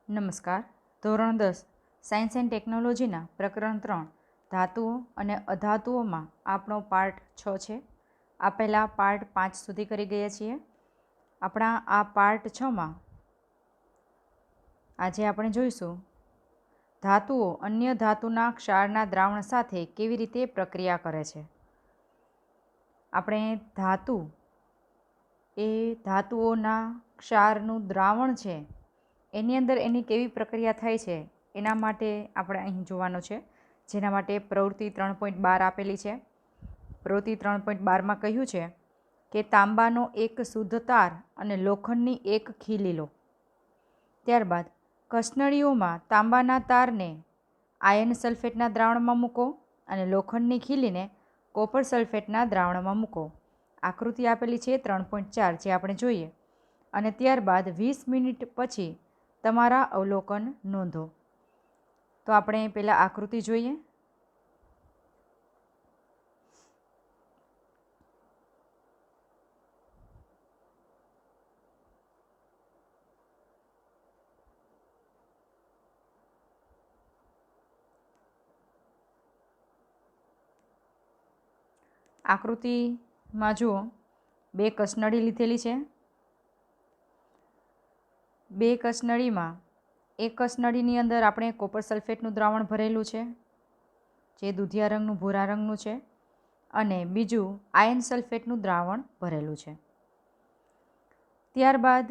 નમસ્કાર. ધોરણ 10 science and ટેકનોલોજીના પ્રકરણ 3 ધાતુઓ અને અધાતુઓમાં આપણો પાર્ટ 6 છે. આ પહેલાં પાર્ટ 5 સુધી કરી ગયા છીએ. આપણા આ પાર્ટ 6માં આજે આપણે જોઈશું ધાતુઓ અન્ય ધાતુના ક્ષારના દ્રાવણ સાથે કેવી રીતે પ્રક્રિયા કરે છે. આપણે ધાતુઓના ક્ષારનું દ્રાવણ છે એની અંદર એની કેવી પ્રક્રિયા થાય છે એના માટે આપણે અહીં જોવાનું છે, જેના માટે પ્રવૃત્તિ 3.12 આપેલી છે. પ્રવૃત્તિ 3.12માં કહ્યું છે કે તાંબાનો એક શુદ્ધ તાર અને લોખંડની એક ખીલી લો. ત્યારબાદ કસનળીઓમાં તાંબાના તારને આયર્ન સલ્ફેટના દ્રાવણમાં મૂકો અને લોખંડની ખીલીને કોપર સલ્ફેટના દ્રાવણમાં મૂકો. આકૃતિ આપેલી છે 3.4 જે આપણે જોઈએ, અને ત્યારબાદ 20 મિનિટ પછી તમારા અવલોકન નોંધો. તો આપણે પહેલાં આકૃતિ જોઈએ. આકૃતિમાં જુઓ, બે કસનળી લીધેલી છે. બે કસનળીમાં એક કસનળીની અંદર આપણે કોપર સલ્ફેટનું દ્રાવણ ભરેલું છે, જે દૂધિયા રંગનું ભૂરા રંગનું છે, અને બીજું આયર્ન સલ્ફેટનું દ્રાવણ ભરેલું છે. ત્યારબાદ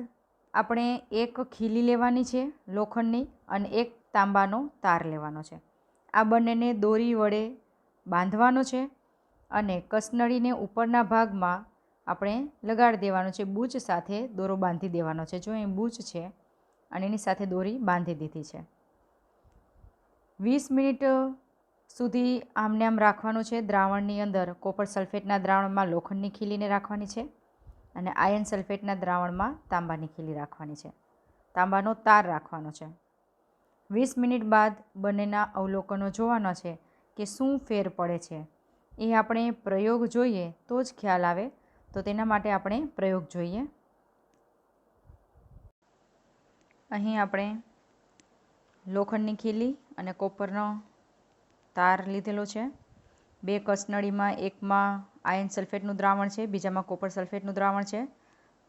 આપણે એક ખીલી લેવાની છે લોખંડની અને એક તાંબાનો તાર લેવાનો છે. આ બંનેને દોરી વડે બાંધવાનો છે અને કસનળીને ઉપરના ભાગમાં આપણે લગાડી દેવાનો છે. બૂચ સાથે દોરો બાંધી દેવાનો છે. જો અહીં બૂચ છે અને એની સાથે દોરી બાંધી દીધી છે. 20 મિનિટ સુધી આમને આમ રાખવાનું છે. દ્રાવણની અંદર કોપર સલ્ફેટના દ્રાવણમાં લોખંડની ખીલીને રાખવાની છે અને આયર્ન સલ્ફેટના દ્રાવણમાં તાંબાની ખીલી રાખવાની છે. તાંબાનો તાર રાખવાનો છે. 20 મિનિટ બાદ બંનેના અવલોકનો જોવાના છે કે શું ફેર પડે છે. એ આપણે પ્રયોગ જોઈએ તો જ ખ્યાલ આવે. તો તેના માટે આપણે પ્રયોગ જોઈએ. અહીં આપણે લોખંડની ખીલી અને કોપરનો તાર લીધેલો છે. બે કસનળીમાં એકમાં આયર્ન સલ્ફેટનું દ્રાવણ છે, બીજામાં કોપર સલ્ફેટનું દ્રાવણ છે.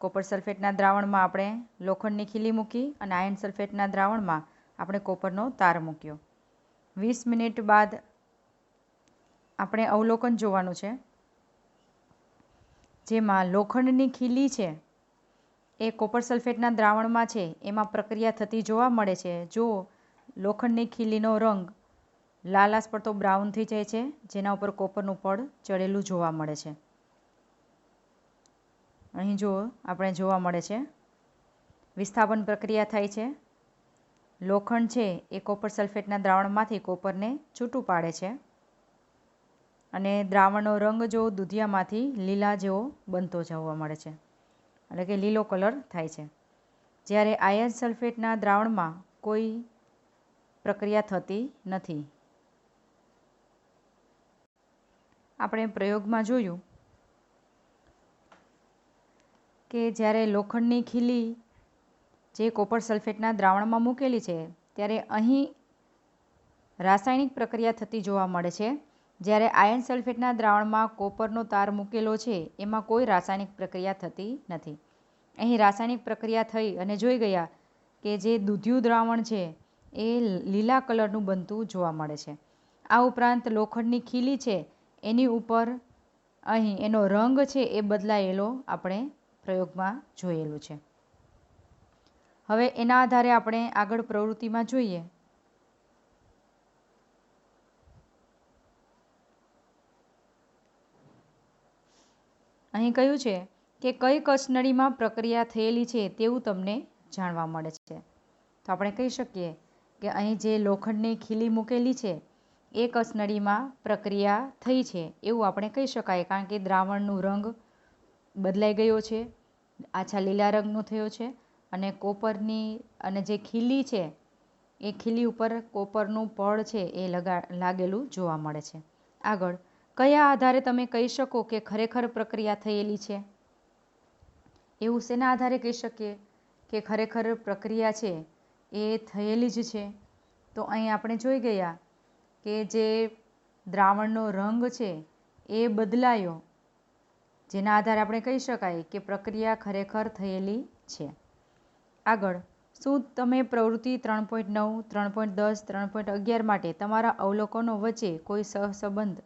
કોપર સલ્ફેટના દ્રાવણમાં આપણે લોખંડની ખીલી મૂકી અને આયર્ન સલ્ફેટના દ્રાવણમાં આપણે કોપરનો તાર મૂક્યો. 20 મિનિટ બાદ આપણે અવલોકન જોવાનું છે, જેમાં લોખંડની ખીલી છે એ કોપર સલ્ફેટના દ્રાવણમાં છે એમાં પ્રક્રિયા થતી જોવા મળે છે. જો લોખંડની ખીલીનો રંગ લાલાશ પડતો બ્રાઉન થઈ જાય છે, જેના ઉપર કોપરનું પડ ચડેલું જોવા મળે છે. અહીં જો આપણે જોવા મળે છે વિસ્થાપન પ્રક્રિયા થાય છે. લોખંડ છે એ કોપર સલ્ફેટના દ્રાવણમાંથી કોપરને છૂટું પાડે છે અને દ્રાવણનો રંગ જો દૂધિયામાંથી લીલા જેવો બનતો જોવા મળે છે, એટલે કે લીલો કલર થાય છે. જ્યારે આયર્ન સલ્ફેટના દ્રાવણમાં કોઈ પ્રક્રિયા થતી નથી. આપણે પ્રયોગમાં જોયું કે જ્યારે લોખંડની ખીલી જે કોપર સલ્ફેટના દ્રાવણમાં મૂકેલી છે ત્યારે અહીં રાસાયણિક પ્રક્રિયા થતી જોવા મળે છે. જ્યારે આયર્ન સલ્ફેટના દ્રાવણમાં કોપરનો તાર મૂકેલો છે એમાં કોઈ રાસાયણિક પ્રક્રિયા થતી નથી. અહીં રાસાયણિક પ્રક્રિયા થઈ અને જોઈ ગયા કે જે દૂધિયું દ્રાવણ છે એ લીલા કલરનું બનતું જોવા મળે છે. આ ઉપરાંત લોખંડની ખીલી છે એની ઉપર અહીં એનો રંગ છે એ બદલાયેલો આપણે પ્રયોગમાં જોયેલું છે. હવે એના આધારે આપણે આગળ પ્રવૃત્તિમાં જોઈએ. અહીં કહ્યું છે કે કઈ કસનળીમાં પ્રક્રિયા થયેલી છે તેવું તમને જાણવા મળે છે. તો આપણે કહી શકીએ કે અહીં જે લોખંડની ખીલી મૂકેલી છે એ કસનળીમાં પ્રક્રિયા થઈ છે એવું આપણે કહી શકાય, કારણ કે દ્રાવણનો રંગ બદલાઈ ગયો છે, આછા લીલા રંગનો થયો છે અને કોપરની અને જે ખીલી છે એ ખીલી ઉપર કોપરનું પડ છે એ લાગેલું જોવા મળે છે. આગળ કયા આધારે તમે કહી શકો કે ખરેખર પ્રક્રિયા થયેલી છે? એવું શેના આધારે કહી શકીએ કે ખરેખર પ્રક્રિયા છે એ થયેલી જ છે. તો અહીં આપણે જોઈ ગયા કે જે દ્રાવણનો રંગ છે એ બદલાયો, જેના આધારે આપણે કહી શકાય કે પ્રક્રિયા ખરેખર થયેલી છે. આગળ, શું તમે પ્રવૃત્તિ 3.9, 3.10, 3.11 માટે તમારા અવલોકનો વચ્ચે કોઈ સહસંબંધ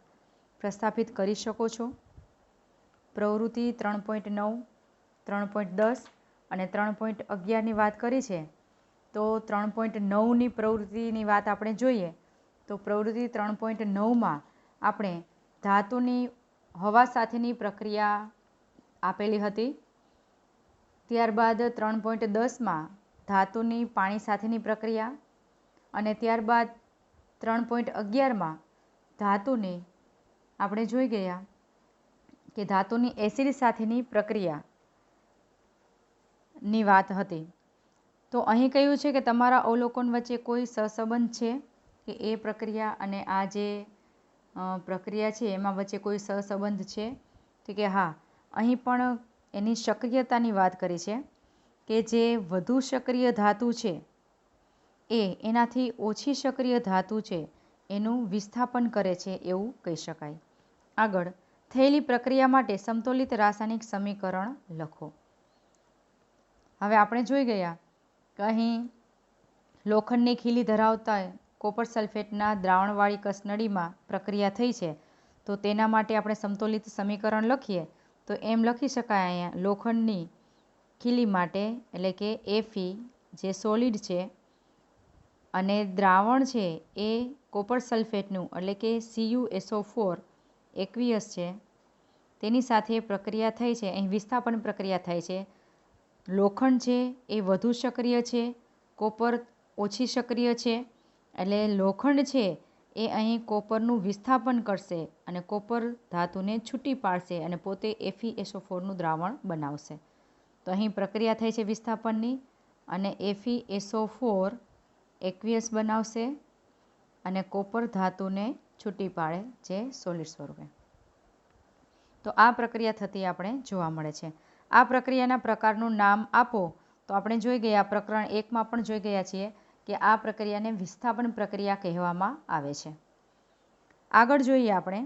પ્રસ્થાપિત કરી શકો છો? પ્રવૃત્તિ 3.9, 3.10 અને 3.11ની વાત કરી છે. તો 3.9ની પ્રવૃત્તિની વાત આપણે જોઈએ તો પ્રવૃત્તિ 3.9માં આપણે ધાતુની હવા સાથેની પ્રક્રિયા આપેલી હતી. ત્યારબાદ 3.10માં ધાતુની પાણી સાથેની પ્રક્રિયા, અને ત્યારબાદ 3.11માં ધાતુની આપણે જોઈ ગયા કે ધાતુની એસિડ સાથેની પ્રક્રિયાની વાત હતી. તો અહીં કહ્યું છે કે તમારા અવલોકન વચ્ચે કોઈ સહસંબંધ છે કે એ પ્રક્રિયા અને આ જે પ્રક્રિયા છે એમાં વચ્ચે કોઈ સહસંબંધ છે? તો કે હા, અહીં પણ એની સક્રિયતાની વાત કરી છે કે જે વધુ સક્રિય ધાતુ છે એ એનાથી ઓછી સક્રિય ધાતુ છે એનું વિસ્થાપન કરે છે એવું કહી શકાય. આગળ, થયેલી પ્રક્રિયા માટે સમતોલિત રાસાયણિક સમીકરણ લખો. હવે આપણે જોઈ ગયા કે અહીં લોખંડની ખીલી ધરાવતા કોપર સલ્ફેટના દ્રાવણવાળી કસનળીમાં પ્રક્રિયા થઈ છે. તો તેના માટે આપણે સમતોલિત સમીકરણ લખીએ તો એમ લખી શકાય અહીંયા લોખંડની ખીલી માટે, એટલે કે Fe જે સોલિડ છે અને દ્રાવણ છે એ કોપર સલ્ફેટનું એટલે કે CuSO4 એક્વિયસ છે, તેની સાથે પ્રક્રિયા થઈ છે. અહીં વિસ્થાપન પ્રક્રિયા થાય છે. લોખંડ છે એ વધુ સક્રિય છે, કોપર ઓછી સક્રિય છે, એટલે લોખંડ છે એ અહીં કોપરનું વિસ્થાપન કરશે અને કોપર ધાતુને છૂટી પાડશે અને પોતે FeSO4નું દ્રાવણ બનાવશે. તો અહીં પ્રક્રિયા થઈ છે વિસ્થાપનની અને FeSO4 એક્વિયસ બનાવશે અને કોપર ધાતુને છૂટી પાડે જે સોલિડ સ્વરૂપે. તો આ પ્રક્રિયા થતી આપણે જોવા મળે છે. આ પ્રક્રિયાના પ્રકારનું નામ આપો. તો આપણે જોઈ ગયા પ્રકરણ 1માં પણ જોઈ ગયા છીએ કે આ પ્રક્રિયાને વિસ્થાપન પ્રક્રિયા કહેવામાં આવે છે. આગળ જોઈએ આપણે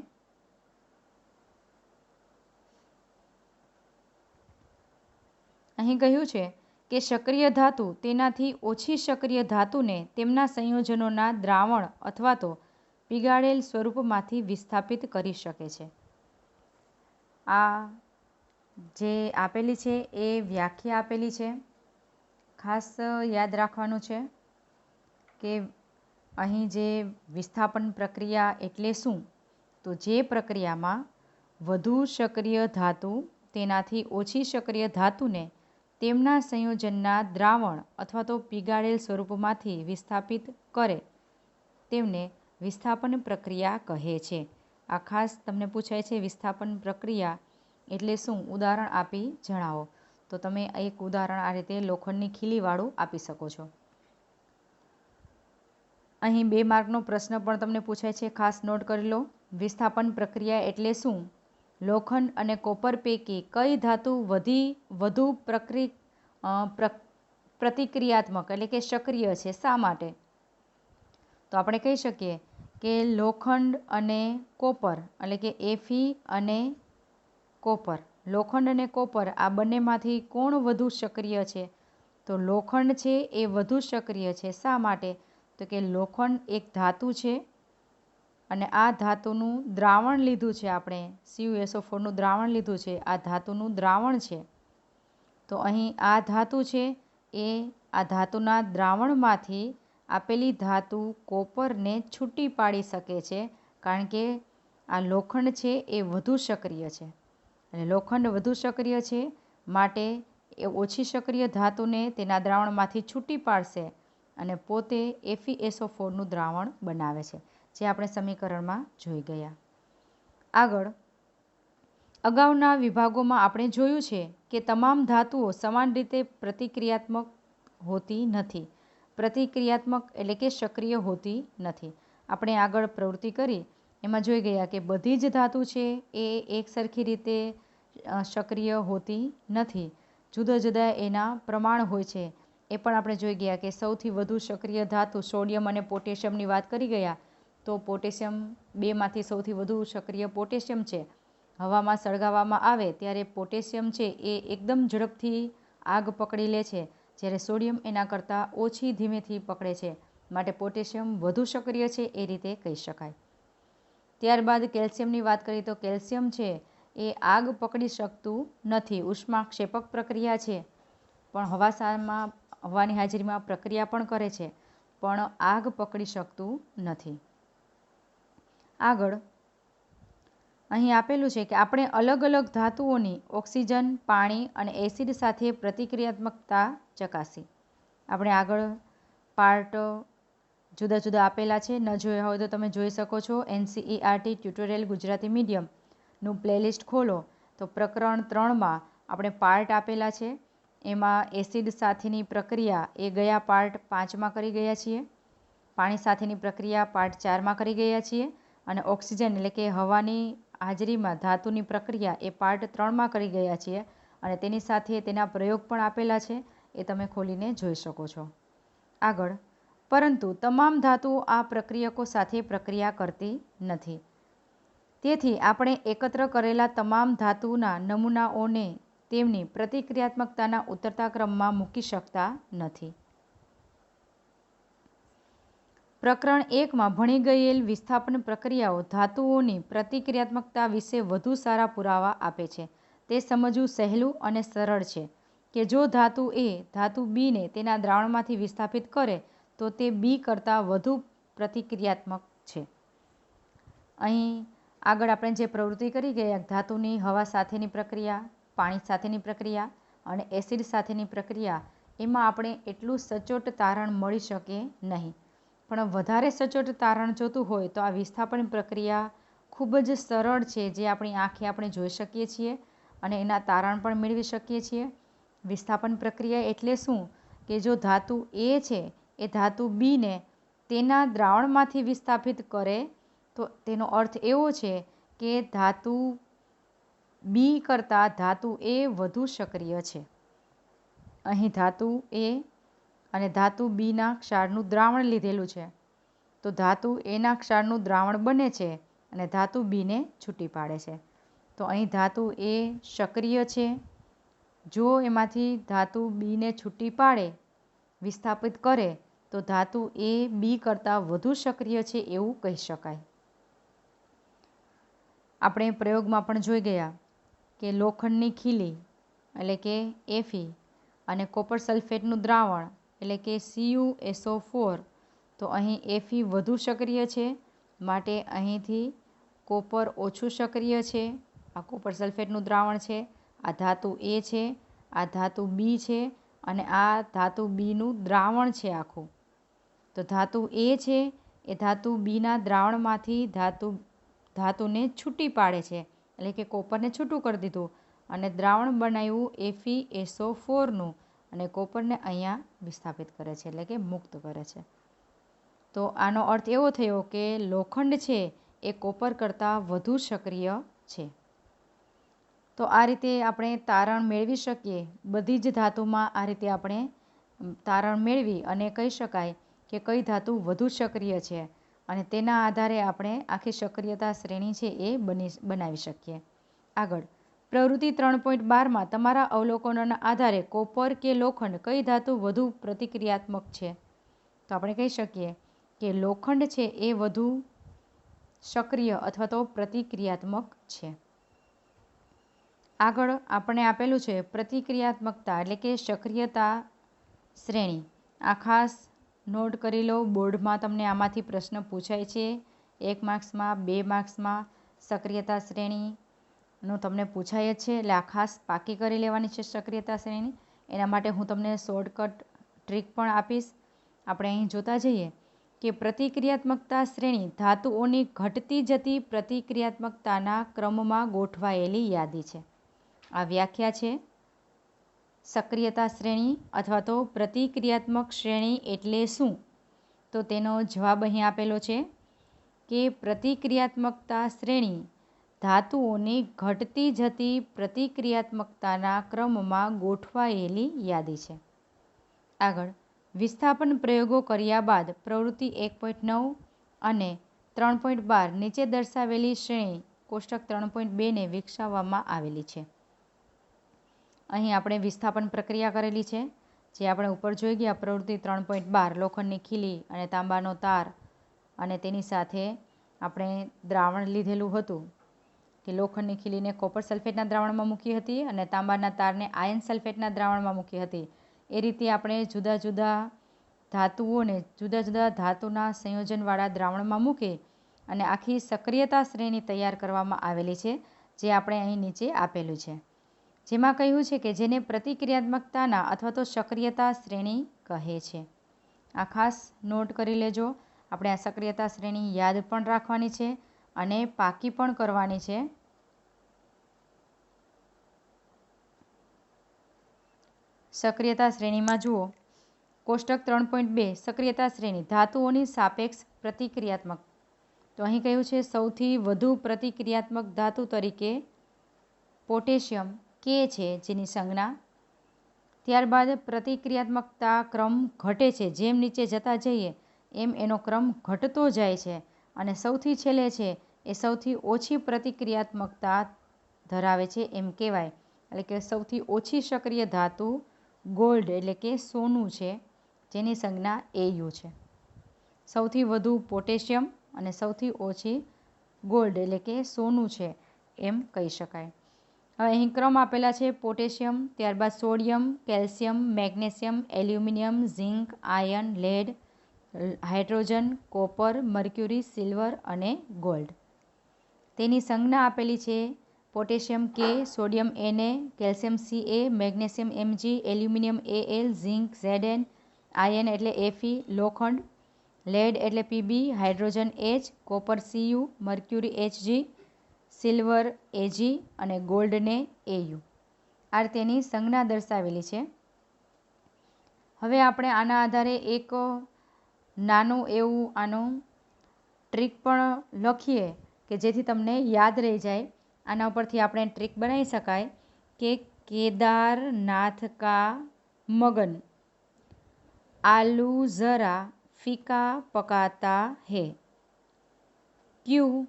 અહીં કહ્યું છે કે સક્રિય ધાતુ તેનાથી ઓછી સક્રિય ધાતુને તેમના સંયોજનોના દ્રાવણ અથવા તો પીગાળેલ સ્વરૂપમાંથી વિસ્થાપિત કરી શકે છે. આ જે આપેલી છે એ વ્યાખ્યા આપેલી છે. ખાસ યાદ રાખવાનું છે કે અહીં જે વિસ્થાપન પ્રક્રિયા એટલે શું? તો જે પ્રક્રિયામાં વધુ સક્રિય ધાતુ તેનાથી ઓછી સક્રિય ધાતુને તેમના સંયોજનના દ્રાવણ અથવા તો પીગાળેલ સ્વરૂપમાંથી વિસ્થાપિત કરે તેમને વિસ્થાપન પ્રક્રિયા કહે છે. આ ખાસ તમને પૂછાય છે વિસ્થાપન પ્રક્રિયા એટલે શું? ઉદાહરણ આપી જણાવો. તો તમે એક ઉદાહરણ આ રીતે લોખંડની ખીલીવાળું આપી શકો છો. અહીં 2 માર્કનો પ્રશ્ન પણ તમને પૂછાય છે, ખાસ નોટ કરી લો. વિસ્થાપન પ્રક્રિયા એટલે શું? લોખંડ અને કોપર પૈકી કઈ ધાતુ વધુ પ્રતિક્રિયાત્મક એટલે કે સક્રિય છે? શા માટે? તો આપણે કહી શકીએ કે લોખંડ અને કોપર એટલે કે Fe અને કોપર, લોખંડ અને કોપર આ બંનેમાંથી કોણ વધુ સક્રિય છે? તો લોખંડ છે એ વધુ સક્રિય છે. શા માટે? તો કે લોખંડ એક ધાતુ છે અને આ ધાતુનું દ્રાવણ લીધું છે, આપણે CuSO4નું દ્રાવણ લીધું છે, આ ધાતુનું દ્રાવણ છે. તો અહીં આ ધાતુ છે એ આ ધાતુના દ્રાવણમાંથી આપેલી ધાતુ કોપરને છૂટી પાડી શકે છે, કારણ કે આ લોખંડ છે એ વધુ સક્રિય છે અને લોખંડ વધુ સક્રિય છે માટે એ ઓછી સક્રિય ધાતુને તેના દ્રાવણમાંથી છૂટી પાડશે અને પોતે FeSO4નું દ્રાવણ બનાવે છે, જે આપણે સમીકરણમાં જોઈ ગયા. આગળ, અગાઉના વિભાગોમાં આપણે જોયું છે કે તમામ ધાતુઓ સમાન રીતે પ્રતિક્રિયાત્મક હોતી નથી. પ્રતિક્રિયાત્મક એટલે કે સક્રિય હોતી નથી. આપણે આગળ પ્રવૃત્તિ કરી એમાં જોઈ ગયા કે બધી જ ધાતુ છે એ એકસરખી રીતે સક્રિય હોતી નથી. જુદા જુદા એના પ્રમાણ હોય છે. એ પણ આપણે જોઈ ગયા કે સૌથી વધુ સક્રિય ધાતુ સોડિયમ અને પોટેશિયમની વાત કરી ગયા, તો પોટેશિયમ બેમાંથી સૌથી વધુ સક્રિય પોટેશિયમ છે. હવામાં સળગાવવામાં આવે ત્યારે પોટેશિયમ છે એ એકદમ ઝડપથી આગ પકડી લે છે, જ્યારે સોડિયમ એના કરતાં ઓછી ધીમેથી પકડે છે, માટે પોટેશિયમ વધુ સક્રિય છે એ રીતે કહી શકાય. ત્યારબાદ કેલ્શિયમની વાત કરીએ તો કેલ્શિયમ છે એ આગ પકડી શકતું નથી. ઉષ્માક્ષેપક પ્રક્રિયા છે, પણ હવાની હાજરીમાં પ્રક્રિયા પણ કરે છે, પણ આગ પકડી શકતું નથી. આગળ અહીં આપેલું છે કે આપણે અલગ અલગ ધાતુઓની ઓક્સિજન, પાણી અને એસિડ સાથે પ્રતિક્રિયાત્મકતા ચકાસી. આપણે આગળ પાર્ટ જુદા જુદા આપેલા છે, ન જોયા હોય તો તમે જોઈ શકો છો. NCERT ટ્યુટોરિયલ ગુજરાતી મીડિયમનું પ્લેલિસ્ટ ખોલો તો પ્રકરણ 3માં આપણે પાર્ટ આપેલા છે. એમાં એસિડ સાથેની પ્રક્રિયા એ ગયા પાર્ટ 5માં કરી ગયા છીએ, પાણી સાથેની પ્રક્રિયા પાર્ટ 4માં કરી ગયા છીએ, અને ઓક્સિજન એટલે કે હવાની હાજરીમાં ધાતુની પ્રક્રિયા એ પાર્ટ 3માં કરી ગયા છીએ, અને તેની સાથે તેના પ્રયોગ પણ આપેલા છે, એ તમે ખોલીને જોઈ શકો છો. આગળ, પરંતુ તમામ ધાતુઓ આ પ્રક્રિયકો સાથે પ્રક્રિયા કરતી નથી. તેથી આપણે એકત્ર કરેલા તમામ ધાતુના નમૂનાઓને તેમની પ્રતિક્રિયાત્મકતાના ઉતરતા ક્રમમાં મૂકી શકતા નથી. પ્રકરણ 1માં ભણી ગયેલ વિસ્થાપન પ્રક્રિયાઓ ધાતુઓની પ્રતિક્રિયાત્મકતા વિશે વધુ સારા પુરાવા આપે છે. તે સમજવું સહેલું અને સરળ છે કે જો ધાતુ A ધાતુ Bને તેના દ્રાવણમાંથી વિસ્થાપિત કરે તો તે B કરતાં વધુ પ્રતિક્રિયાત્મક છે. અહીં આગળ આપણે જે પ્રવૃત્તિ કરી ગયા, ધાતુની હવા સાથેની પ્રક્રિયા, પાણી સાથેની પ્રક્રિયા અને એસિડ સાથેની પ્રક્રિયા, એમાં આપણે એટલું સચોટ તારણ મળી શકે નહીં. પણ વધારે સચોટ તારણ જોતું હોય તો આ વિસ્થાપન પ્રક્રિયા ખૂબ જ સરળ છે, જે આપણી આંખે આપણે જોઈ શકીએ છીએ અને એના તારણ પણ મેળવી શકીએ છીએ. વિસ્થાપન પ્રક્રિયા એટલે શું? કે જો ધાતુ A છે એ ધાતુ Bને તેના દ્રાવણમાંથી વિસ્થાપિત કરે તો તેનો અર્થ એવો છે કે ધાતુ B કરતાં ધાતુ A વધુ સક્રિય છે. અહીં ધાતુ A અને ધાતુ Bના ક્ષારનું દ્રાવણ લીધેલું છે, તો ધાતુ Aના ક્ષારનું દ્રાવણ બને છે અને ધાતુ Bને છૂટી પાડે છે. તો અહીં ધાતુ A સક્રિય છે. જો એમાંથી ધાતુ Bને છૂટી પાડે, વિસ્થાપિત કરે, તો ધાતુ A B કરતાં વધુ સક્રિય છે એવું કહી શકાય. આપણે પ્રયોગમાં પણ જોઈ ગયા કે લોખંડની ખીલી એટલે કે Fe અને કોપર સલ્ફેટનું દ્રાવણ એટલે કે CuSO4, તો અહીં Fe વધુ સક્રિય છે, માટે અહીંથી કોપર ઓછું સક્રિય છે. આ કોપર સલ્ફેટનું દ્રાવણ છે, આ ધાતુ A છે, આ ધાતુ B છે અને આ ધાતુ Bનું દ્રાવણ છે આખું. તો ધાતુ A છે એ ધાતુ Bના દ્રાવણમાંથી ધાતુને છૂટી પાડે છે, એટલે કે કોપરને છૂટું કરી દીધું અને દ્રાવણ બનાવ્યું FeSO4નું, અને કોપરને અહીંયા વિસ્થાપિત કરે છે, એટલે કે મુક્ત કરે છે. તો આનો અર્થ એવો થયો કે લોખંડ છે એ કોપર કરતાં વધુ સક્રિય છે. તો આ રીતે આપણે તારણ મેળવી શકીએ. બધી જ ધાતુમાં આ રીતે આપણે તારણ મેળવી અને કહી શકાય કે કઈ ધાતુ વધુ સક્રિય છે, અને તેના આધારે આપણે આખી સક્રિયતા શ્રેણી છે એ બનાવી શકીએ. આગળ, પ્રવૃત્તિ 3.12માં તમારા અવલોકનોના આધારે કોપર કે લોખંડ કઈ ધાતુ વધુ પ્રતિક્રિયાત્મક છે? તો આપણે કહી શકીએ કે લોખંડ છે એ વધુ સક્રિય અથવા તો પ્રતિક્રિયાત્મક છે. આગળ આપણે આપેલું છે પ્રતિક્રિયાત્મકતા એટલે કે સક્રિયતા શ્રેણી. આ ખાસ નોટ કરી લો, બોર્ડમાં તમને આમાંથી પ્રશ્ન પૂછાય છે. 1 માર્ક્સમાં, 2 માર્ક્સમાં સક્રિયતા શ્રેણીનું તમને પૂછાય જ છે, એટલે આ ખાસ પાકી કરી લેવાની છે સક્રિયતા શ્રેણી. એના માટે હું તમને શોર્ટકટ ટ્રીક પણ આપીશ. આપણે અહીં જોતા જઈએ કે પ્રતિક્રિયાત્મકતા શ્રેણી ધાતુઓની ઘટતી જતી પ્રતિક્રિયાત્મકતાના ક્રમમાં ગોઠવાયેલી યાદી છે. આ વ્યાખ્યા છે. સક્રિયતા શ્રેણી અથવા તો પ્રતિક્રિયાત્મક શ્રેણી એટલે શું? તો તેનો જવાબ અહીં આપેલો છે કે પ્રતિક્રિયાત્મકતા શ્રેણી ધાતુઓની ઘટતી જતી પ્રતિક્રિયાત્મકતાના ક્રમમાં ગોઠવાયેલી યાદી છે. આગળ વિસ્થાપન પ્રયોગો કર્યા બાદ પ્રવૃત્તિ 1.9 અને 3.12 નીચે દર્શાવેલી શ્રેણી કોષ્ટક 3.2ને વિકસાવવામાં આવેલી છે. અહીં આપણે વિસ્થાપન પ્રક્રિયા કરેલી છે, જે આપણે ઉપર જોઈ ગયા. પ્રવૃત્તિ 3.12 લોખંડની ખીલી અને તાંબાનો તાર અને તેની સાથે આપણે દ્રાવણ લીધેલું હતું કે લોખંડની ખીલીને કોપર સલ્ફેટના દ્રાવણમાં મૂકી હતી અને તાંબાના તારને આયર્ન સલ્ફેટના દ્રાવણમાં મૂકી હતી. એ રીતે આપણે જુદા જુદા ધાતુઓને જુદા જુદા ધાતુના સંયોજનવાળા દ્રાવણમાં મૂકી અને આખી સક્રિયતા શ્રેણી તૈયાર કરવામાં આવેલી છે, જે આપણે અહીં નીચે આપેલું છે. જેમાં કહ્યું છે કે જેને પ્રતિક્રિયાત્મકતાના અથવા તો સક્રિયતા શ્રેણી કહે છે. આ ખાસ નોટ કરી લેજો. આપણે આ સક્રિયતા શ્રેણી યાદ પણ રાખવાની છે અને પાકી પણ કરવાની છે. સક્રિયતા શ્રેણીમાં જુઓ કોષ્ટક 3.2 સક્રિયતા શ્રેણી ધાતુઓની સાપેક્ષ પ્રતિક્રિયાત્મક. તો અહીં કહ્યું છે સૌથી વધુ પ્રતિક્રિયાત્મક ધાતુ તરીકે પોટેશિયમ કે છે, જેની સંજ્ઞા. ત્યારબાદ પ્રતિક્રિયાત્મકતા ક્રમ ઘટે છે, જેમ નીચે જતા જઈએ એમ એનો ક્રમ ઘટતો જાય છે અને સૌથી છેલ્લે છે એ સૌથી ઓછી પ્રતિક્રિયાત્મકતા ધરાવે છે એમ કહેવાય. એટલે કે સૌથી ઓછી સક્રિય ધાતુ ગોલ્ડ એટલે કે સોનું છે, જેની સંજ્ઞા Au છે. સૌથી વધુ પોટેશિયમ અને સૌથી ઓછી ગોલ્ડ એટલે કે સોનું છે એમ કહી શકાય. હવે અહીં ક્રમ આપેલા છે પોટેશિયમ, ત્યારબાદ sodium, calcium, magnesium, aluminium, zinc, iron, lead, hydrogen, copper, mercury, silver અને ગોલ્ડ. તેની સંજ્ઞા આપેલી છે potassium K, sodium Na, calcium Ca, magnesium Mg, aluminium Al, zinc Zn, iron એટલે Fe, લોખંડ, લેડ એટલે Pb, hydrogen H, copper Cu, mercury Hg, silver Ag અને ગોલ્ડને Au. આ તેની સંજ્ઞા દર્શાવેલી છે. હવે આપણે આના આધારે એક નાનું એવું આનું ટ્રીક પણ લખીએ કે જેથી તમને યાદ રહી જાય. આના ઉપરથી આપણે ટ્રીક બનાવી શકાય કે કેદારનાથ કા મગન આલू ज़रा फीका पकाता है, क्यों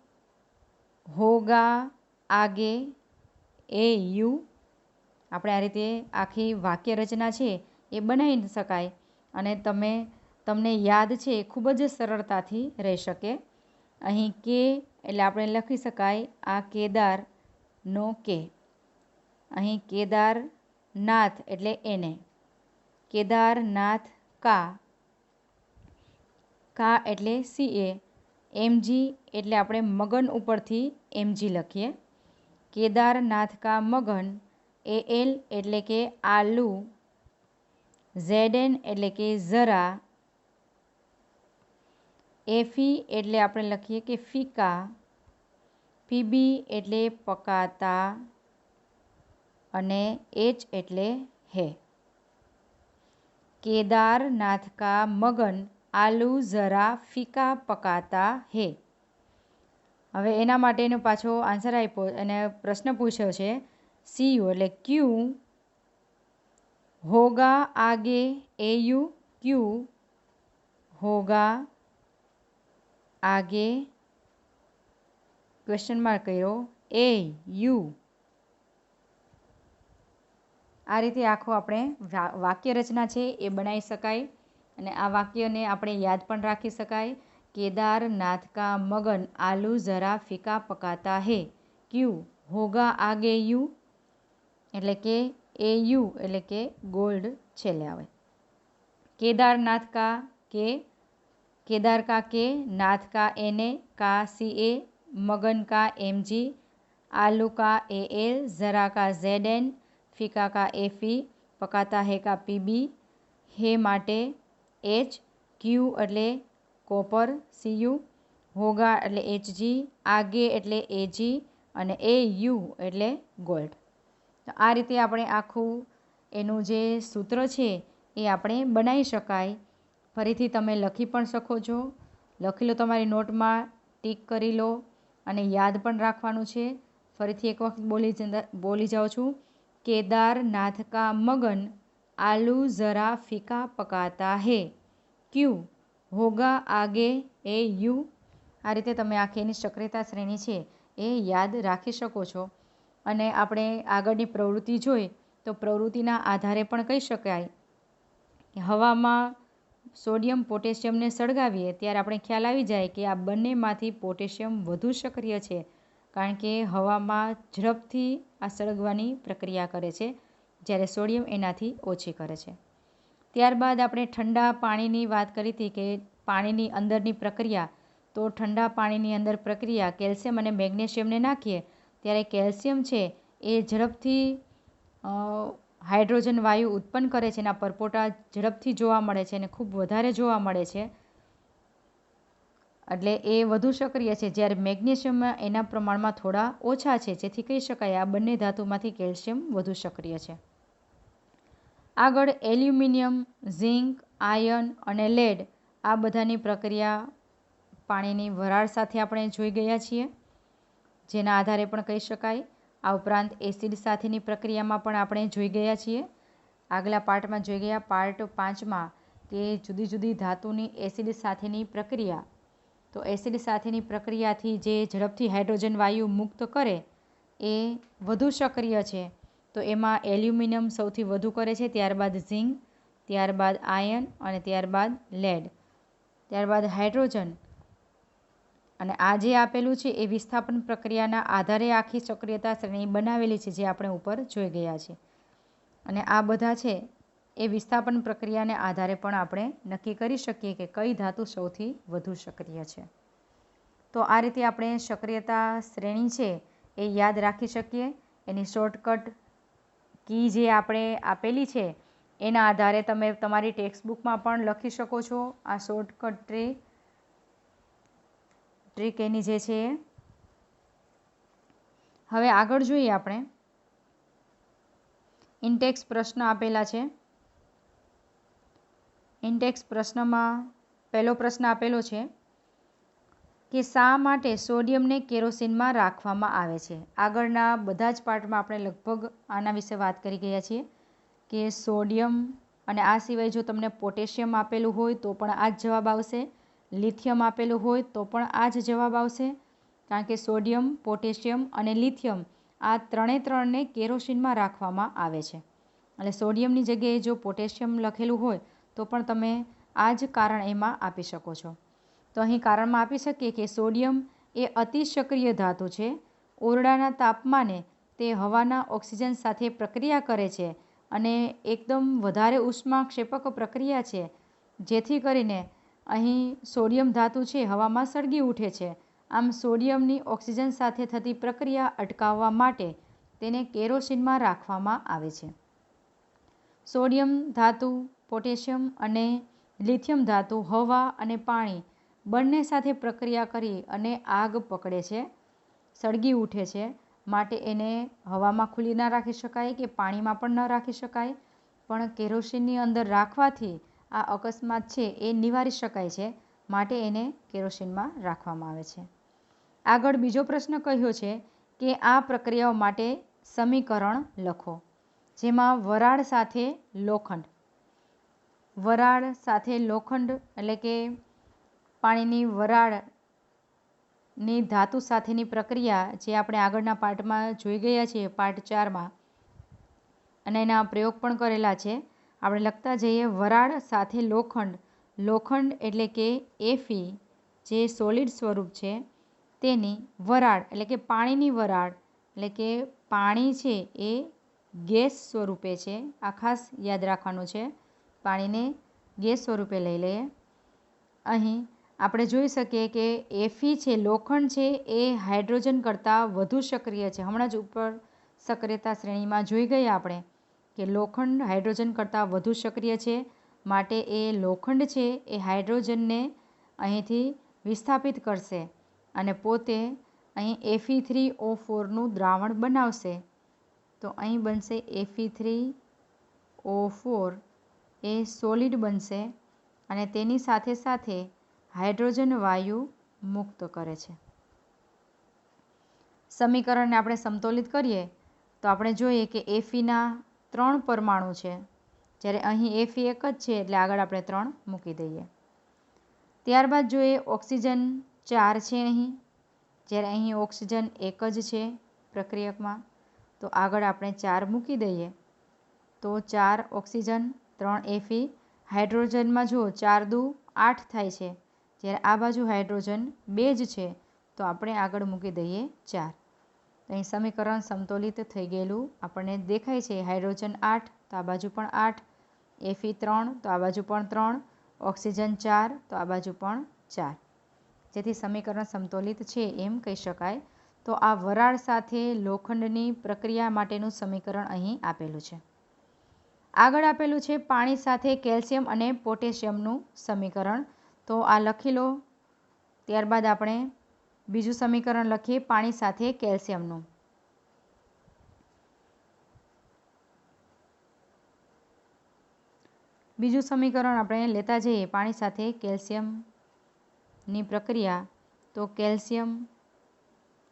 होगा आगे AU. આપણે આ રીતે આખી વાક્ય રચના છે એ બનાવી શકાય અને તમને યાદ છે એ ખૂબ જ સરળતાથી રહી શકે. અહીં કે એટલે આપણે લખી શકાય આ કેદારનો કે. અહીં કેદારનાથ એટલે એને, કેદારનાથ કા એટલે CA, MG એટલે આપણે મગન ઉપરથી MG લખીએ. કેદારનાથ કા મગન, AL એટલે કે આલુ, ZN એટલે કે ઝરા, FE એટલે આપણે લખીએ કે ફીકા, PB એટલે પકાતા અને H એટલે હે. કેદારનાથ કા મગન આલू ज़रा फीका पकाता है. હવે એના માટેનો પાછો આન્સર આપ્યો અને પ્રશ્ન પૂછ્યો છે CU એટલે ક્યું હોગા આગે AU, ક્યું હોગા આગે ક્વેશ્ચન માર્ક કર્યો AU. આ રીતે આખું આપણે વાક્ય રચના છે એ બનાવી શકાય અને આ વાક્યને આપણે યાદ પણ રાખી શકાય. કેદારનાથ કા મગન આલू ज़रा फीका पकाता है, क्यों होगा आगे यू એટલે કે AU એટલે કે ગોલ્ડ છેલ્લે આવે. કેદારનાથ કા કે, કેદાર કા કે, નાથ કા NA, કા CA, મગન કા MG, आलू का AL, ज़रा का ZN, फीका का FE, पकाता है का PB, હે માટે H, ક્યુ એટલે કોપર CU, હોગા એટલે HG, આગે એટલે AG અને AU એટલે ગોલ્ડ. તો આ રીતે આપણે આખું એનું જે સૂત્ર છે એ આપણે બનાવી શકાય. ફરીથી તમે લખી પણ શકો છો. લખી લો તમારી નોટમાં, ટીક કરી લો અને યાદ પણ રાખવાનું છે. ફરીથી એક વખત બોલી જાઉં છું. કેદારનાથ કા મગન आलू ज़रा फीका पकाता है, क्यों होगा आगे ए यू। आ रीते તમે આખી એની સક્રિયતા શ્રેણી છે એ યાદ રાખી શકો છો। અને આપણે આગળની પ્રવૃત્તિ જોઈ તો પ્રવૃત્તિના આધારે પણ કહી શકાય કે હવામાં સોડિયમ પોટેશિયમને સળગાવીએ ત્યારે આપણે ખ્યાલ આવી જાય કે આ બંનેમાંથી પોટેશિયમ વધુ સક્રિય છે, કારણ કે હવામાં ઝડપથી આ સળગવાની પ્રક્રિયા કરે છે, જ્યારે સોડિયમ એનાથી ઓછી કરે છે। ત્યારબાદ આપણે ઠંડા પાણીની વાત કરી હતી કે પાણીની અંદરની પ્રક્રિયા, તો ઠંડા પાણીની અંદર પ્રક્રિયા કેલ્શિયમ અને મેગ્નેશિયમને નાખીએ ત્યારે કેલ્શિયમ છે એ ઝડપથી હાઇડ્રોજન વાયુ ઉત્પન્ન કરે છે, એના પરપોટા ઝડપથી જોવા મળે છે અને ખૂબ વધારે જોવા મળે છે, એટલે એ વધુ સક્રિય છે, જ્યારે મેગ્નેશિયમમાં એના પ્રમાણમાં થોડા ઓછા છે, જેથી કહી શકાય આ બંને ધાતુમાંથી કેલ્શિયમ વધુ સક્રિય છે। આગળ એલ્યુમિનિયમ, ઝિંક, આયર્ન અને લેડ આ બધાની પ્રક્રિયા પાણીની વરાળ સાથે આપણે જોઈ ગયા છીએ, જેના આધારે પણ કહી શકાય। આ ઉપરાંત એસિડ સાથેની પ્રક્રિયામાં પણ આપણે જોઈ ગયા છીએ। આગલા પાર્ટમાં જોઈ ગયા, પાર્ટ 5માં, કે જુદી જુદી ધાતુની એસિડ સાથેની પ્રક્રિયા, તો એસિડ સાથેની પ્રક્રિયાથી જે ઝડપથી હાઇડ્રોજન વાયુ મુક્ત કરે એ વધુ સક્રિય છે, તો એમાં એલ્યુમિનિયમ સૌથી વધુ કરે છે, ત્યારબાદ ઝિંક, ત્યારબાદ આયર્ન અને ત્યારબાદ લેડ, ત્યારબાદ હાઇડ્રોજન। અને આ જે આપેલું છે એ વિસ્થાપન પ્રક્રિયાના આધારે આખી સક્રિયતા શ્રેણી બનાવેલી છે, જે આપણે ઉપર જોઈ ગયા છે। અને આ બધા છે એ વિસ્થાપન પ્રક્રિયાને આધારે પણ આપણે નક્કી કરી શકીએ કે કઈ ધાતુ સૌથી વધુ સક્રિય છે। તો આ રીતે આપણે સક્રિયતા શ્રેણી છે એ યાદ રાખી શકીએ। એની શોર્ટકટ કી જે આપણે આપેલી છે એના આધારે તમે તમારી ટેક્સ્ટબુકમાં પણ લખી શકો છો આ શોર્ટકટ ટ્રીક એની જે છે એ। હવે આગળ જોઈએ આપણે ઇન્ટેક્સ પ્રશ્ન આપેલા છે। ઇન્ટેક્સ પ્રશ્નમાં પહેલો પ્રશ્ન આપેલો છે કે શા માટે સોડિયમને કેરોસીનમાં રાખવામાં આવે છે। આગળના બધા જ પાર્ટમાં આપણે લગભગ આના વિશે વાત કરી ગયા છીએ કે સોડિયમ, અને આ સિવાય જો તમને પોટેશિયમ આપેલું હોય તો પણ આ જ જવાબ આવશે, લિથિયમ આપેલું હોય તો પણ આ જ જવાબ આવશે, કારણ કે સોડિયમ, પોટેશિયમ અને લિથિયમ આ ત્રણને કેરોસીનમાં રાખવામાં આવે છે। એટલે સોડિયમની જગ્યાએ જો પોટેશિયમ લખેલું હોય તો પણ તમે આ જ કારણ એમાં આપી શકો છો। તો અહીં કારણમાં આપી શકીએ કે સોડિયમ એ અતિ સક્રિય ધાતુ છે, ઓરડાના તાપમાને તે હવાના ઓક્સિજન સાથે પ્રક્રિયા કરે છે અને એકદમ વધારે ઉષ્માક્ષેપક પ્રક્રિયા છે, જેથી કરીને અહીં સોડિયમ ધાતુ છે હવામાં સળગી ઉઠે છે। આમ સોડિયમની ઓક્સિજન સાથે થતી પ્રક્રિયા અટકાવવા માટે તેને કેરોસીનમાં રાખવામાં આવે છે। સોડિયમ ધાતુ, પોટેશિયમ અને લિથિયમ ધાતુ હવા અને પાણી બંને સાથે પ્રક્રિયા કરી અને આગ પકડે છે, સળગી ઉઠે છે, માટે એને હવામાં ખુલ્લી ના રાખી શકાય કે પાણીમાં પણ ન રાખી શકાય, પણ કેરોસીનની અંદર રાખવાથી આ અકસ્માત છે એ નિવારી શકાય છે, માટે એને કેરોસીનમાં રાખવામાં આવે છે। આગળ બીજો પ્રશ્ન કહ્યો છે કે આ પ્રક્રિયાઓ માટે સમીકરણ લખો, જેમાં વરાળ સાથે લોખંડ, વરાળ સાથે લોખંડ એટલે કે પાણીની વરાળની ધાતુ સાથેની પ્રક્રિયા જે આપણે આગળના પાર્ટમાં જોઈ ગયા છીએ, પાર્ટ 4માં, અને એના પ્રયોગ પણ કરેલા છે। આપણે લખતા જઈએ, વરાળ સાથે લોખંડ, લોખંડ એટલે કે Fe જે સોલિડ સ્વરૂપ છે તેની વરાળ એટલે કે પાણીની વરાળ, એટલે કે પાણી છે એ ગેસ સ્વરૂપે છે, આ ખાસ યાદ રાખવાનું છે, પાણીને ગેસ સ્વરૂપે લઈ લઈએ। અહીં આપણે જોઈ શકીએ કે Fe છે, લોખંડ છે એ હાઇડ્રોજન કરતાં વધુ સક્રિય છે। હમણાં જ ઉપર સક્રિયતા શ્રેણીમાં જોઈ ગયા આપણે કે લોખંડ હાઇડ્રોજન કરતાં વધુ સક્રિય છે, માટે એ લોખંડ છે એ હાઇડ્રોજનને અહીંથી વિસ્થાપિત કરશે અને પોતે અહીં Fe3O4નું દ્રાવણ બનાવશે। તો અહીં બનશે Fe3O4 એ સોલિડ બનશે અને તેની સાથે સાથે હાઇડ્રોજન વાયુ મુક્ત કરે છે। સમીકરણને આપણે સમતોલિત કરીએ તો આપણે જોઈએ કે Feના 3 પરમાણુ છે, જ્યારે અહીં Fe એક જ છે એટલે આગળ આપણે 3 મૂકી દઈએ. ત્યારબાદ જોઈએ ઓક્સિજન 4 છે અહીં, જ્યારે અહીં ઓક્સિજન એક જ છે પ્રક્રિયકમાં, તો આગળ આપણે 4 મૂકી દઈએ. તો 4 ઓક્સિજન 3 Fe. હાઇડ્રોજનમાં જુઓ 4 દુ 8 થાય છે, જ્યારે આ બાજુ હાઇડ્રોજન 2 જ છે તો આપણે આગળ મૂકી દઈએ 4. અહીં સમીકરણ સમતોલિત થઈ ગયેલું આપણને દેખાય છે. હાઇડ્રોજન 8 તો આ બાજુ પણ 8, Fe 3 તો આ બાજુ પણ 3, ઓક્સિજન 4 તો આ બાજુ પણ 4, જેથી સમીકરણ સમતોલિત છે એમ કહી શકાય. તો આ વરાળ સાથે લોખંડની પ્રક્રિયા માટેનું સમીકરણ અહીં આપેલું છે. આગળ આપેલું છે પાણી સાથે કેલ્શિયમ અને પોટેશિયમનું સમીકરણ. તો આ લખી લો. ત્યારબાદ આપણે બીજું સમીકરણ લખીએ પાણી સાથે કેલ્શિયમનું. બીજું સમીકરણ આપણે લેતા જઈએ પાણી સાથે કેલ્શિયમની પ્રક્રિયા. તો કેલ્શિયમ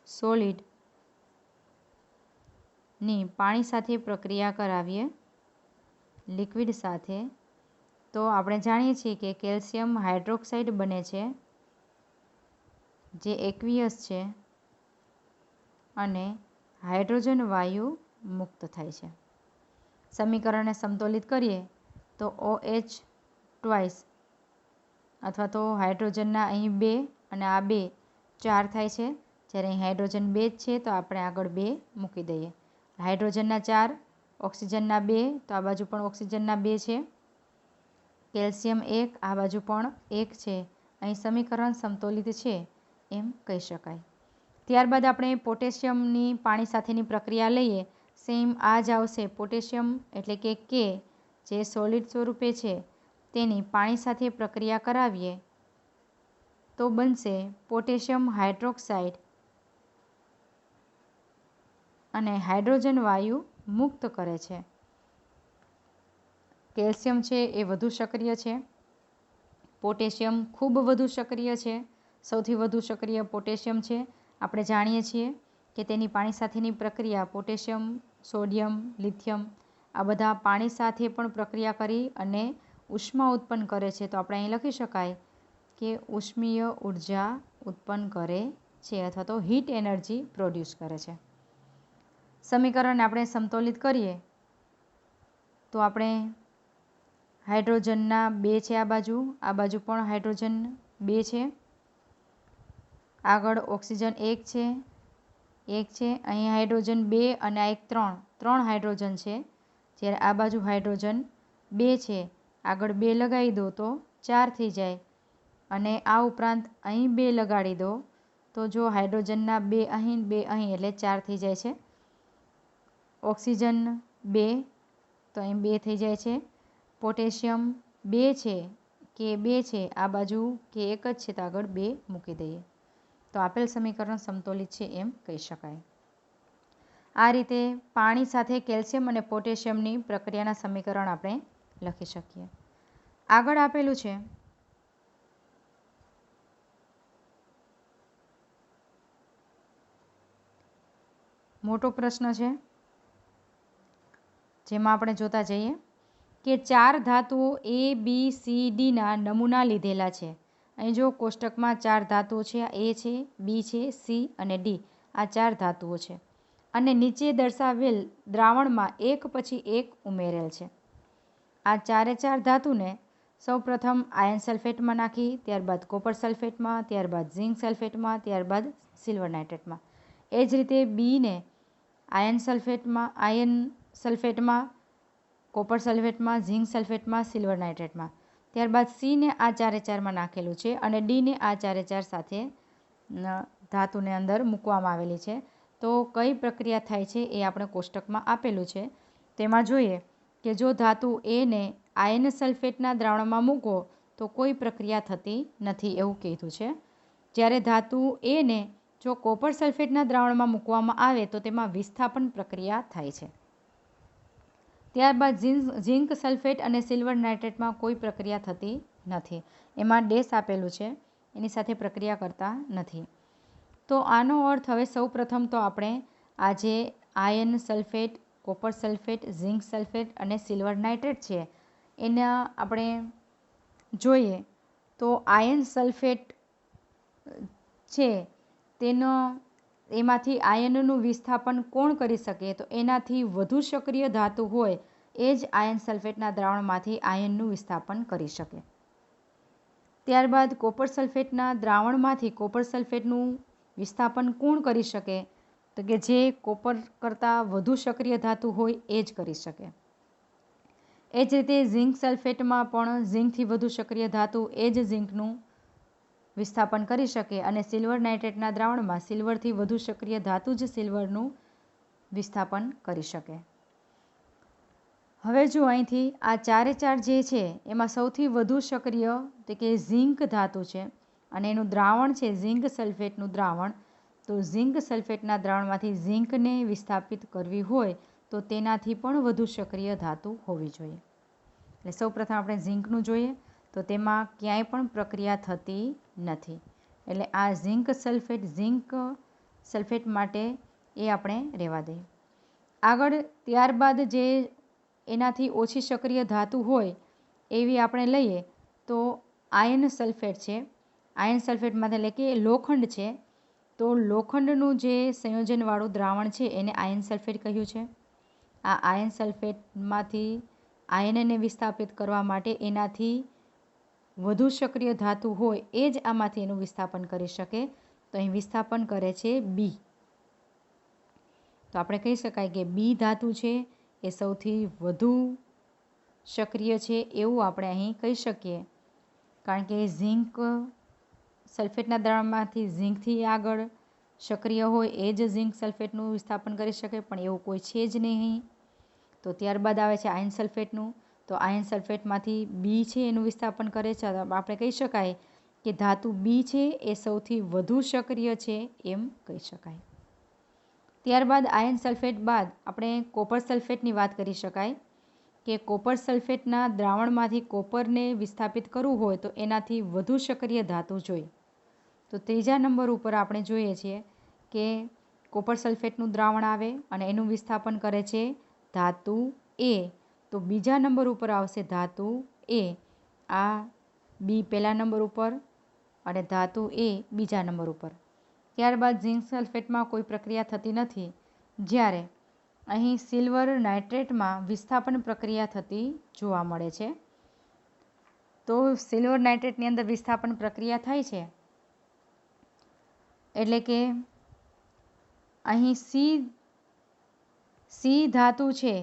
સોલિડની પાણી સાથે પ્રક્રિયા કરાવીએ લિક્વિડ સાથે, તો આપણે જાણીએ છીએ કે કેલ્શિયમ હાઇડ્રોક્સાઇડ બને છે, જે એકવીયસ છે અને હાઇડ્રોજન વાયુ મુક્ત થાય છે. સમીકરણને સમતોલિત કરીએ તો OH ટ્વાઇસ અથવા તો હાઇડ્રોજનના અહીં 2 અને આ 2 4 થાય છે, જ્યારે અહીં હાઇડ્રોજન 2 જ છે તો આપણે આગળ 2 મૂકી દઈએ. હાઇડ્રોજનના 4, ઓક્સિજનના 2 તો આ બાજુ પણ ઓક્સિજનના 2 છે, કેલ્શિયમ 1 આ બાજુ પણ 1 છે. અહીં સમીકરણ સમતોલિત છે એમ કહી શકાય. ત્યારબાદ આપણે પોટેશિયમની પાણી સાથેની પ્રક્રિયા લઈએ. સેમ આ જ આવશે. પોટેશિયમ એટલે કે કે જે સોલિડ સ્વરૂપે છે તેની પાણી સાથે પ્રક્રિયા કરાવીએ તો બનશે પોટેશિયમ હાઇડ્રોક્સાઇડ અને હાઇડ્રોજન વાયુ મુક્ત કરે છે. કેલ્શિયમ છે એ વધુ સક્રિય છે, પોટેશિયમ ખૂબ વધુ સક્રિય છે. સૌથી વધુ સક્રિય પોટેશિયમ છે. આપણે જાણીએ છીએ કે તેની પાણી સાથેની પ્રક્રિયા પોટેશિયમ, સોડિયમ, લિથિયમ આ બધા પાણી સાથે પણ પ્રક્રિયા કરી અને ઉષ્મા ઉત્પન્ન કરે છે. તો આપણે અહીં લખી શકાય કે ઉષ્મીય ઉર્જા ઉત્પન્ન કરે છે અથવા તો હીટ એનર્જી પ્રોડ્યુસ કરે છે. સમીકરણને આપણે સમતોલિત કરીએ તો આપણે હાઇડ્રોજનના 2 છે આ બાજુ પણ હાઇડ્રોજન 2 છે, આગળ ઓક્સિજન 1 છે, અહીં હાઇડ્રોજન 2 અને આ એક 3 હાઇડ્રોજન છે, જ્યારે આ બાજુ હાઇડ્રોજન 2 છે, આગળ 2 લગાવી દો તો 4 થઈ જાય અને આ ઉપરાંત અહીં 2 લગાડી દો તો જો હાઇડ્રોજનના 2 અહીં 2 અહીં એટલે 4 થઈ જાય છે. ઓક્સિજન 2 તો અહીં 2 થઈ જાય છે, પોટેશિયમ 2 છે, કે 2 છે, આ બાજુ કે 1 જ છે તો આગળ 2 મૂકી દઈએ. તો આપેલ સમીકરણ સમતોલિત છે એમ કહી શકાય. આ રીતે પાણી સાથે કેલ્શિયમ અને પોટેશિયમની પ્રક્રિયાના સમીકરણ આપણે લખી શકીએ. આગળ આપેલું છે મોટો પ્રશ્ન છે, જેમાં આપણે જોતા જઈએ કે 4 ધાતુઓ ABCDના નમૂના લીધેલા છે. અહીં જો કોષ્ટકમાં 4 ધાતુઓ છે, A છે, B છે, C અને D આ 4 ધાતુઓ છે અને નીચે દર્શાવેલ દ્રાવણમાં એક પછી એક ઉમેરેલ છે. આ 4 ધાતુને સૌપ્રથમ આયર્ન સલ્ફેટમાં નાખી, ત્યારબાદ કોપર સલ્ફેટમાં, ત્યારબાદ ઝિંક સલ્ફેટમાં, ત્યારબાદ સિલ્વર નાઇટ્રેટમાં. એ જ રીતે બીને આયર્ન સલ્ફેટમાં, કોપર સલ્ફેટમાં, ઝિંક સલ્ફેટમાં, સિલ્વર નાઇટ્રેટમાં, ત્યારબાદ સીને આ 4માં નાખેલું છે અને ડીને આ 4 સાથે ધાતુને અંદર મૂકવામાં આવેલી છે. તો કઈ પ્રક્રિયા થાય છે એ આપણે કોષ્ટકમાં આપેલું છે. તેમાં જોઈએ કે જો ધાતુ એને આયર્ન સલ્ફેટના દ્રાવણમાં મૂકો તો કોઈ પ્રક્રિયા થતી નથી એવું કીધું છે, જ્યારે ધાતુ એને જો કોપર સલ્ફેટના દ્રાવણમાં મૂકવામાં આવે તો તેમાં વિસ્થાપન પ્રક્રિયા થાય છે. ત્યારબાદ ઝિંક સલ્ફેટ અને સિલ્વર નાઇટ્રેટમાં કોઈ પ્રક્રિયા થતી નથી, એમાં ડેશ આપેલું છે, એની સાથે પ્રક્રિયા કરતા નથી. તો આનો અર્થ હવે સૌપ્રથમ તો આપણે આ જે iron sulphate, copper sulphate, zinc sulphate અને સિલ્વર નાઇટ્રેટ છે એના આપણે જોઈએ તો આયર્ન સલ્ફેટ છે તેનો એમાંથી આયનનું વિસ્થાપન કોણ કરી શકે? તો એનાથી વધુ સક્રિય ધાતુ હોય એ જ આયર્ન સલ્ફેટના દ્રાવણમાંથી આયનનું વિસ્થાપન કરી શકે. ત્યારબાદ કોપર સલ્ફેટના દ્રાવણમાંથી કોપર સલ્ફેટનું વિસ્થાપન કોણ કરી શકે? તો કે જે કોપર કરતાં વધુ સક્રિય ધાતુ હોય એ જ કરી શકે. એ જ રીતે ઝિંક સલ્ફેટમાં પણ ઝિંકથી વધુ સક્રિય ધાતુ એ જ ઝિંકનું વિસ્થાપન કરી શકે અને સિલ્વર નાઇટ્રેટના દ્રાવણમાં સિલ્વરથી વધુ સક્રિય ધાતુ જ સિલ્વરનું વિસ્થાપન કરી શકે. હવે જો અહીંથી આ ચારે ચાર જે છે એમાં સૌથી વધુ સક્રિય તો કે ઝિંક ધાતુ છે અને એનું દ્રાવણ છે ઝિંક સલ્ફેટનું દ્રાવણ. તો ઝિંક સલ્ફેટના દ્રાવણમાંથી ઝિંકને વિસ્થાપિત કરવી હોય તો તેનાથી પણ વધુ સક્રિય ધાતુ હોવી જોઈએ. એટલે સૌપ્રથમ આપણે ઝિંકનું જોઈએ તો તેમાં ક્યાંય પણ પ્રક્રિયા થતી નથી. એટલે આ ઝિંક સલ્ફેટ માટે એ આપણે રહેવા દઈએ. આગળ ત્યારબાદ જે એનાથી ઓછી સક્રિય ધાતુ હોય એવી આપણે લઈએ તો આયર્ન સલ્ફેટ છે. આયર્ન સલ્ફેટમાં એટલે કે લોખંડ છે. તો લોખંડનું જે સંયોજનવાળું દ્રાવણ છે એને આયર્ન સલ્ફેટ કહ્યું છે. આ આયર્ન સલ્ફેટમાંથી આયનને વિસ્થાપિત કરવા માટે એનાથી વધુ સક્રિય ધાતુ હોય એ જ આમાંથી એનું વિસ્થાપન કરી શકે. તો અહીં વિસ્થાપન કરે છે બી. તો આપણે કહી શકાય કે બી ધાતુ છે એ સૌથી વધુ સક્રિય છે એવું આપણે અહીં કહી શકીએ. કારણ કે ઝિંક સલ્ફેટના દ્રાવણમાંથી ઝિંકથી આગળ સક્રિય હોય એ જ ઝિંક સલ્ફેટનું વિસ્થાપન કરી શકે, પણ એવું કોઈ છે જ નહીં. તો ત્યારબાદ આવે છે આયર્ન સલ્ફેટનું. તો આયર્ન સલ્ફેટમાંથી બી છે એનું વિસ્થાપન કરે છે. આપણે કહી શકાય કે ધાતુ બી છે એ સૌથી વધુ સક્રિય છે એમ કહી શકાય. ત્યારબાદ આયર્ન સલ્ફેટ બાદ આપણે કોપર સલ્ફેટની વાત કરી શકાય કે કોપર સલ્ફેટના દ્રાવણમાંથી કોપરને વિસ્થાપિત કરવું હોય તો એનાથી વધુ સક્રિય ધાતુ જોઈએ. તો ત્રીજા નંબર ઉપર આપણે જોઈએ છીએ કે કોપર સલ્ફેટનું દ્રાવણ આવે અને એનું વિસ્થાપન કરે છે ધાતુ એ. તો બીજા નંબર ઉપર આવશે ધાતુ એ. આ બી પહેલા નંબર ઉપર અને ધાતુ એ બીજા નંબર ઉપર. ત્યારબાદ ઝિંક સલ્ફેટમાં કોઈ પ્રક્રિયા થતી નથી, જ્યારે અહીં સિલ્વર નાઇટ્રેટમાં વિસ્થાપન પ્રક્રિયા થતી જોવા મળે છે. તો સિલ્વર નાઇટ્રેટની અંદર વિસ્થાપન પ્રક્રિયા થાય છે એટલે કે અહીં સી ધાતુ છે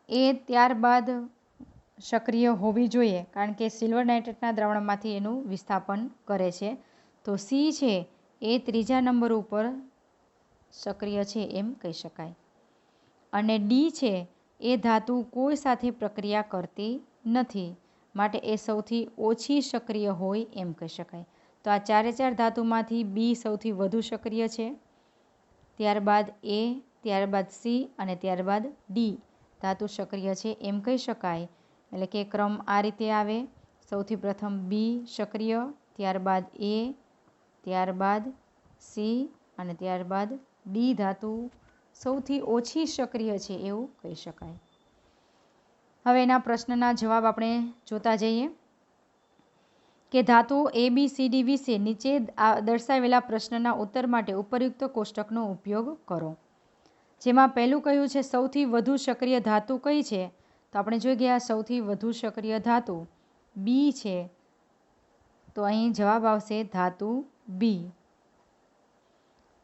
એ ત્યારબાદ સક્રિય હોવી જોઈએ, કારણ કે સિલ્વર નાઇટ્રેટના દ્રાવણમાંથી એનું વિસ્થાપન કરે છે. તો સી છે એ ત્રીજા નંબર ઉપર સક્રિય છે એમ કહી શકાય. અને ડી છે એ ધાતુ કોઈ સાથે પ્રક્રિયા કરતી નથી, માટે એ સૌથી ઓછી સક્રિય હોય એમ કહી શકાય. તો આ ચારે ચાર ધાતુમાંથી બી સૌથી વધુ સક્રિય છે, ત્યારબાદ એ, ત્યારબાદ સી અને ત્યારબાદ ડી ધાતુ સક્રિય છે એમ કહી શકાય. એટલે કે ક્રમ આ રીતે આવે: સૌથી પ્રથમ બી સક્રિય, ત્યારબાદ એ, ત્યારબાદ સી અને ત્યારબાદ ડી ધાતુ સૌથી ઓછી સક્રિય છે એવું કહી શકાય. હવે એના પ્રશ્નના જવાબ આપણે જોતા જઈએ કે ધાતુઓ ABCD વિશે નીચે દર્શાવેલા પ્રશ્નના ઉત્તર માટે ઉપરયુક્ત કોષ્ટકનો ઉપયોગ કરો. જેમાં પહેલું કહ્યું છે સૌથી વધુ સક્રિય ધાતુ કઈ છે? તો આપણે જોઈ ગયા સૌથી વધુ સક્રિય ધાતુ બી છે. તો અહીં જવાબ આવશે ધાતુ બી.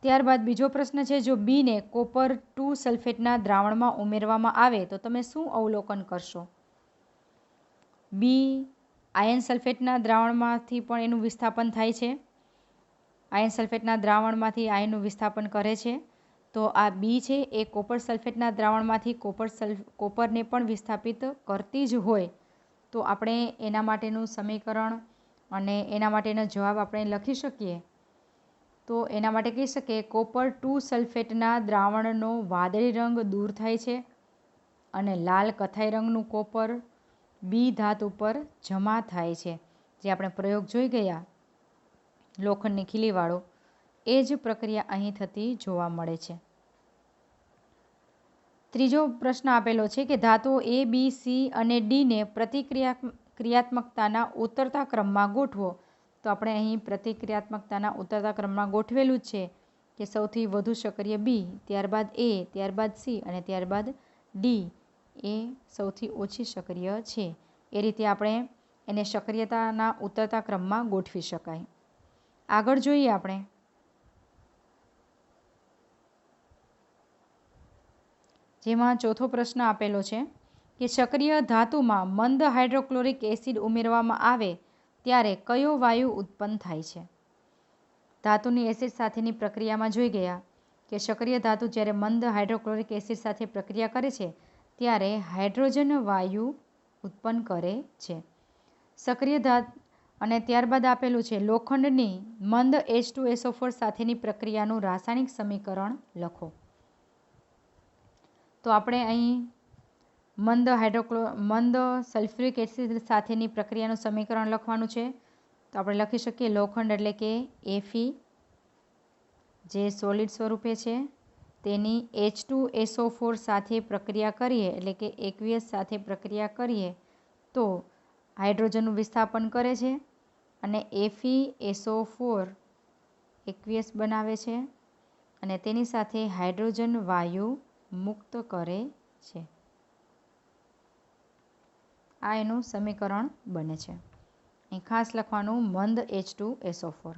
ત્યારબાદ બીજો પ્રશ્ન છે, જો બીને કોપર 2 સલ્ફેટના દ્રાવણમાં ઉમેરવામાં આવે તો તમે શું અવલોકન કરશો? બી આયર્ન સલ્ફેટના દ્રાવણમાંથી પણ એનું વિસ્થાપન થાય છે. આયર્ન સલ્ફેટના દ્રાવણમાંથી આયનનું વિસ્થાપન કરે છે. તો આ બી છે એ કોપર સલ્ફેટના દ્રાવણમાંથી કોપરને પણ વિસ્થાપિત કરતી જ હોય. તો આપણે એના માટેનું સમીકરણ અને એના માટેનો જવાબ આપણે લખી શકીએ. તો એના માટે કહી શકીએ કોપર 2 સલ્ફેટના દ્રાવણનો વાદળી રંગ દૂર થાય છે અને લાલ કથાઈ રંગનું કોપર બી ધાતુ પર જમા થાય છે. જે આપણે પ્રયોગ જોઈ ગયા લોખંડની ખીલીવાળો, એ જ પ્રક્રિયા અહીં થતી જોવા મળે છે. ત્રીજો પ્રશ્ન આપેલો છે કે ધાતુઓ A, B, C અને D ને ક્રિયાત્મકતાના ઉતરતા ક્રમમાં ગોઠવો. તો આપણે અહીં પ્રતિક્રિયાત્મકતાના ઉતરતા ક્રમમાં ગોઠવેલું જ છે કે સૌથી વધુ સક્રિય B, ત્યારબાદ A, ત્યારબાદ C અને ત્યારબાદ D એ સૌથી ઓછી સક્રિય છે. એ રીતે આપણે એને સક્રિયતાના ઉતરતા ક્રમમાં ગોઠવી શકાય. આગળ જોઈએ આપણે. જેમાં ચોથો પ્રશ્ન આપેલો છે કે સક્રિય ધાતુમાં મંદ હાઇડ્રોક્લોરિક એસિડ ઉમેરવામાં આવે ત્યારે કયો વાયુ ઉત્પન્ન થાય છે? ધાતુની એસિડ સાથેની પ્રક્રિયામાં જોઈ ગયા કે સક્રિય ધાતુ જ્યારે મંદ હાઇડ્રોક્લોરિક એસિડ સાથે પ્રક્રિયા કરે છે ત્યારે હાઇડ્રોજન વાયુ ઉત્પન્ન કરે છે. સક્રિય ધાતુ અને ત્યારબાદ આપેલું છે લોખંડની મંદ H2SO4 સાથેની પ્રક્રિયાનું રાસાયણિક સમીકરણ લખો. તો આપણે અહીં મંદ સલ્ફ્યુરિક એસિડ સાથેની પ્રક્રિયાનું સમીકરણ લખવાનું છે. તો આપણે લખી શકીએ લોખંડ એટલે કે Fe જે સોલિડ સ્વરૂપે છે તેની H2SO4 સાથે પ્રક્રિયા કરીએ એટલે કે એકવીએસ સાથે પ્રક્રિયા કરીએ તો હાઇડ્રોજનનું વિસ્થાપન કરે છે અને FeSO4 એકવીએસ બનાવે છે અને તેની સાથે હાઇડ્રોજન વાયુ મુક્ત કરે છે. આ એનું સમીકરણ બને છે. અહીં ખાસ લખવાનું મંદ H2SO4.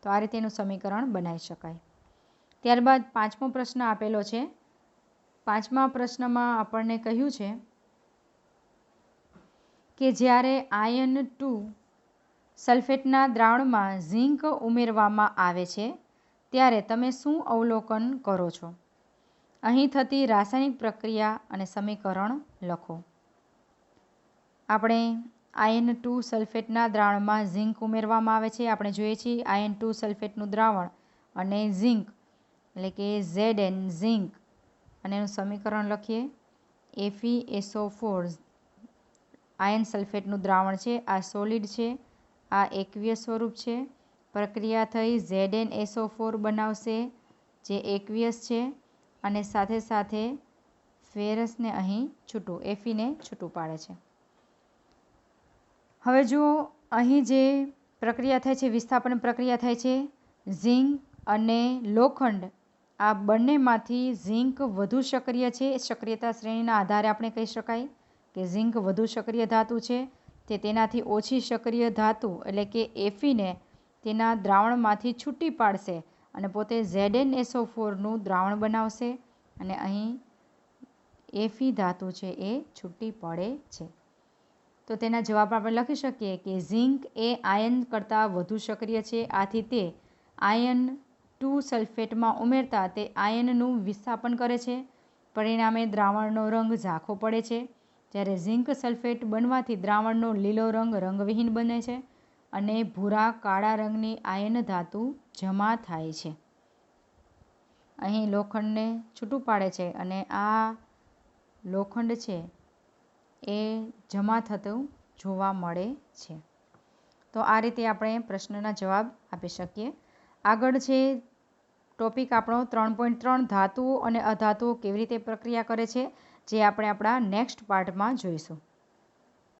તો આ રીતે એનું સમીકરણ બનાવી શકાય. ત્યારબાદ પાંચમો પ્રશ્ન આપેલો છે. પાંચમા પ્રશ્નમાં આપણને કહ્યું છે કે જ્યારે આયન 2 સલ્ફેટના દ્રાવણમાં ઝિંક ઉમેરવામાં આવે છે ત્યારે તમે શું અવલોકન કરો છો? અહીં થતી રાસાયણિક પ્રક્રિયા અને સમીકરણ લખો. આપણે આયન 2 સલ્ફેટના દ્રાવણમાં ઝિંક ઉમેરવામાં આવે છે. આપણે જોઈએ છીએ આયન 2 સલ્ફેટનું દ્રાવણ અને ઝિંક એટલે કે Zn ઝિંક અને એનું સમીકરણ લખીએ FeSO4 આયન સલ્ફેટનું દ્રાવણ છે. આ સોલિડ છે, આ એકવીય સ્વરૂપ છે. પ્રક્રિયા થઈ ZnSO4 બનાવશે જે એકવીયસ છે અને સાથે સાથે ફેરસને અહીં છૂટું Feને છૂટું પાડે છે. હવે જો અહીં જે પ્રક્રિયા થાય છે વિસ્થાપન પ્રક્રિયા થાય છે ઝિંક અને લોખંડ આ બંનેમાંથી ઝિંક વધુ સક્રિય છે. સક્રિયતા શ્રેણીના આધારે આપણે કહી શકાય કે ઝિંક વધુ સક્રિય ધાતુ છે તે તેનાથી ઓછી સક્રિય ધાતુ એટલે કે Feને તેના દ્રાવણમાંથી છૂટી પાડશે અને પોતે ZnSO4નું દ્રાવણ બનાવશે અને અહીં Fe ધાતુ છે એ છૂટી પડે છે. તો તેના જવાબ આપણે લખી શકીએ કે ઝિંક એ આયન કરતાં વધુ સક્રિય છે. આથી તે આયન 2 સલ્ફેટમાં ઉમેરતા તે આયનનું વિસ્થાપન કરે છે. પરિણામે દ્રાવણનો રંગ ઝાંખો પડે છે. જ્યારે ઝિંક સલ્ફેટ બનવાથી દ્રાવણનો લીલો રંગ રંગવિહીન બને છે અને ભૂરા કાળા રંગની આયન ધાતુ જમા થાય છે. અહીં લોખંડને છૂટું પાડે છે અને આ લોખંડ છે એ જમા થતું જોવા મળે છે. તો આ રીતે આપણે પ્રશ્નના જવાબ આપી શકીએ. આગળ છે ટોપિક આપણો 3.3 ધાતુઓ અને અધાતુઓ કેવી રીતે પ્રક્રિયા કરે છે જે આપણે આપણા નેક્સ્ટ પાર્ટમાં જોઈશું.